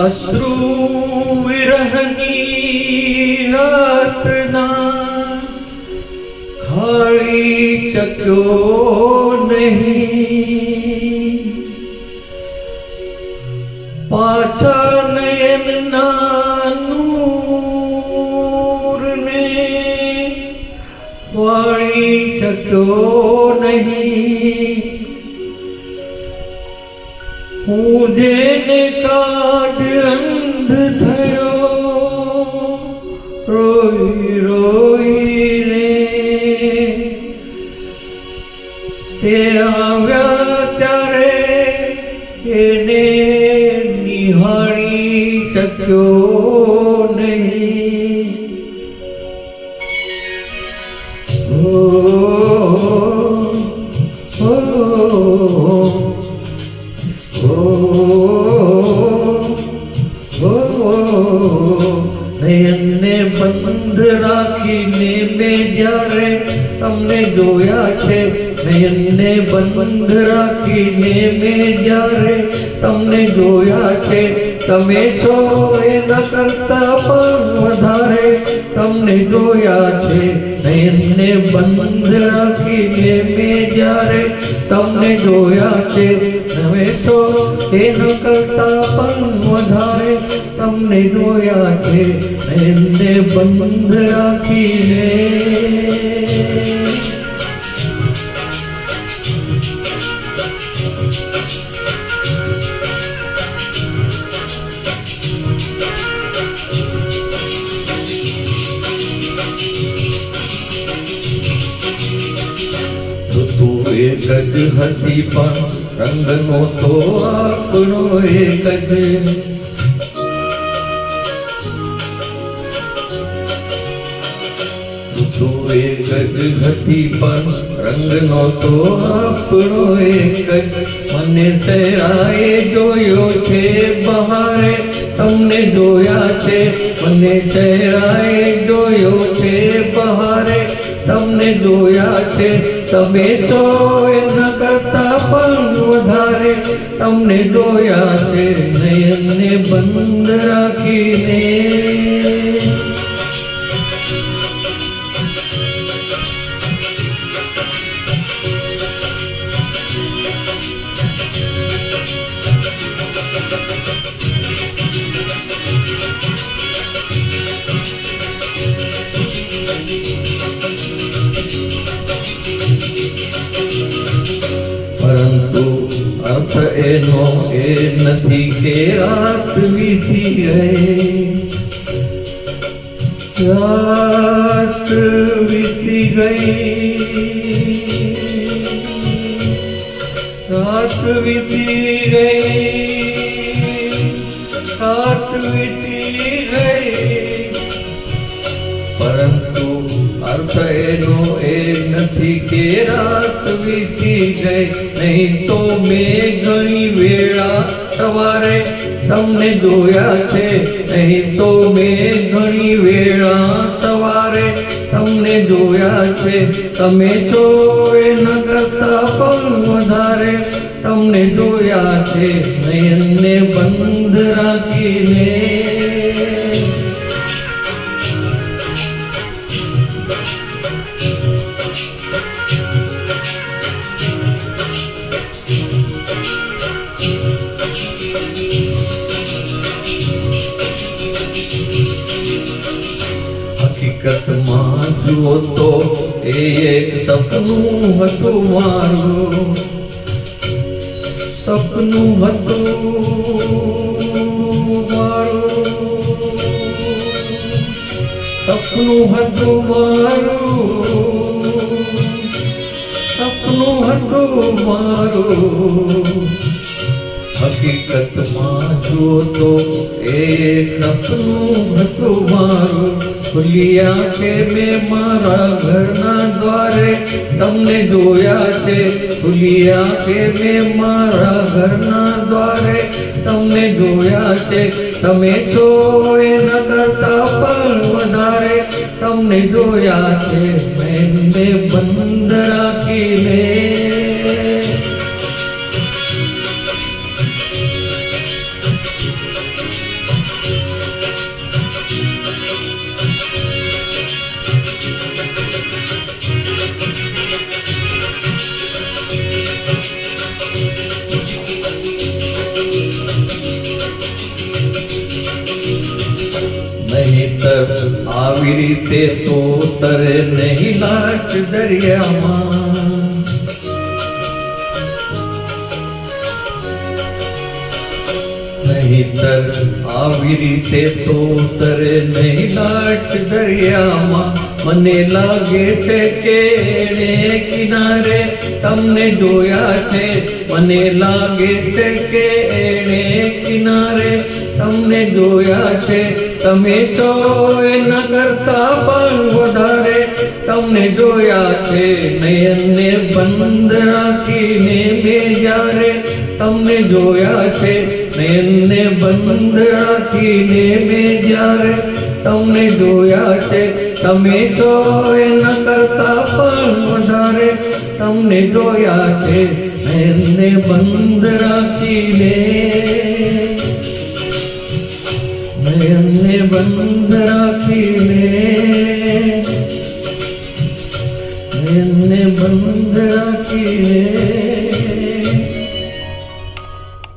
અશ્રુ વિરહની યાતના ખાળી શક્યો નહીં. પાછા નયનના નૂરને વાળી શક્યો નહીં. હું જેને કાજ અંધ થયો રોઈ રોઈને, તે આવ્યા ત્યારે એને નિહાળી શક્યો નહીં. નયનને બંધ રાખીને મેં જ્યારે તમને જોયા છે, નયનને બંધ રાખીને મેં જ્યારે તમને જોયા છે, તમે છો એના કરતા પણ વધારે તમને જોયા છે. નયનને બંધ રાખીને મેં જ્યારે તમને જોયા છે, તમે છો એના કરતા પણ વધારે તમને જોયા છે. નયનને બંધ રાખીને એક જ હતી પણ રંગનો તો આપણો એક જ. તું એક જ હતી પણ રંગનો તો આપણો એક જ. મને ચહેરાએ જોયો છે બહારે તમને જોયા છે, મને ચહેરાએ જોયો છે બહારે તમને જોયા છે. તમે છો એના કરતા પણ વધારે તમને જોયા છે. નયનને બંધ રાખીને પરંતુ અર્થ એનો એ નથી કે રાત વીતી ગઈ, રાત વીતી ગઈ, રાત વીતી ગઈ, રાત વીતી ગઈ. પરંતુ અર્થ એનો એ નથી કે રાત વીતી ગઈ. નહીં તો મેં ઘણી વેળા સવારે તમને જોયા છે, નહીં તો મેં ઘણી વેળા સવારે તમને જોયા છે. તમે છો એના કરતા પણ વધારે તમને જોયા છે. નયનને બંધ રાખીને હકીકતમાં જુઓ તો એ એક સપનું હતું મારું, સપનું હતું મારું, સપનું હતું મારું, સપનું હતું મારું. હકીકતમાં જુઓ તો એ સપનું હતું મારું. ખુલી આંખે મેં મારા ઘરના દ્વારે તમને જોયા છે, ખુલી આંખે મેં મારા ઘરના દ્વારે તમને જોયા છે. તમે છો એના કરતા પણ વધારે તમને જોયા છે. મેં બંધ રાખીને આવી રીતે તો તરે નહીં લાટ દરિયામાં નહીતર આવી રીતે તો તરે નહીં લાટ દરિયામાં મને લાગે છે કે એણે કિનારે તમને જોયા છે મને લાગે છે કે એણે કિનારે તમને જોયા છે તમે છો એના કરતા પણ વધારે તમને જોયા છે નયનને બંધ રાખીને મેં જ્યારે તમને જોયા છે નયનને બંધ રાખીને મેં જ્યારે તમને જોયા છે તમે છો એના કરતા પણ વધારે તમને જોયા છે નયનને બંધ રાખીને નયનને બંધ રાખીને નયનને બંધ રાખીને